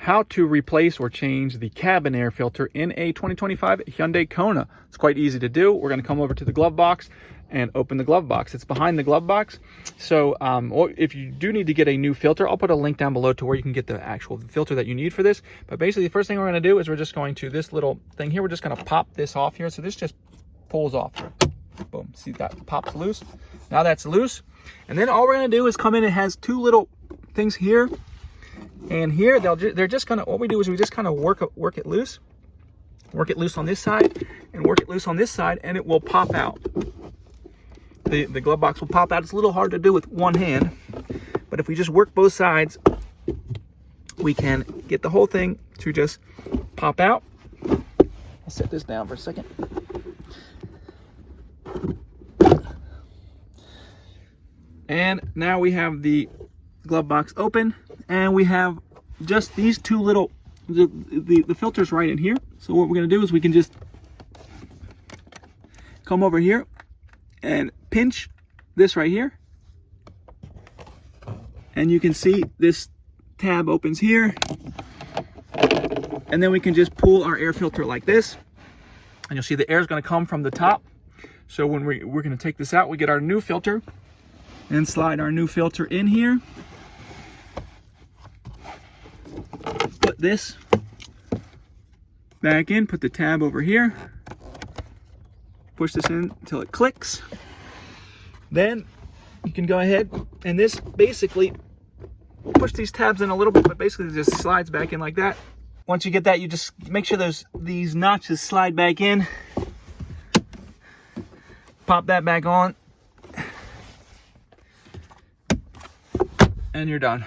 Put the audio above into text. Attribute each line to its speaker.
Speaker 1: how to replace or change the cabin air filter in a 2025 Hyundai Kona. It's quite easy to do. We're going to come over to the glove box and open the glove box. It's behind the glove box. So or if you do need to get a new filter, I'll put a link down below to where you can get the actual filter that you need for this. But basically the first thing we're going to do is we're just going to this little thing here. We're just going to pop this off here. So this just pulls off here. Boom. See, that pops loose. Now that's loose. And then all we're going to do is come in. It has two little things here and here. They're just going to, what we do is we just kind of work it loose. Work it loose on this side and work it loose on this side, and it will pop out. The glove box will pop out. It's a little hard to do with one hand, but if we just work both sides, we can get the whole thing to just pop out. I'll set this down for a second. And now we have the glove box open, and we have just these two little, the filter's right in here. So what we're going to do is we can just come over here and pinch this right here, and you can see this tab opens here, and then we can just pull our air filter like this, and you'll see the air is going to come from the top. So when we're going to take this out, we get our new filter and slide our new filter in here. Put this back in, put the tab over here, push this in until it clicks. Then you can go ahead and this basically push these tabs in a little bit, but basically it just slides back in like that. Once you get that, you just make sure these notches slide back in. Pop that back on, and you're done.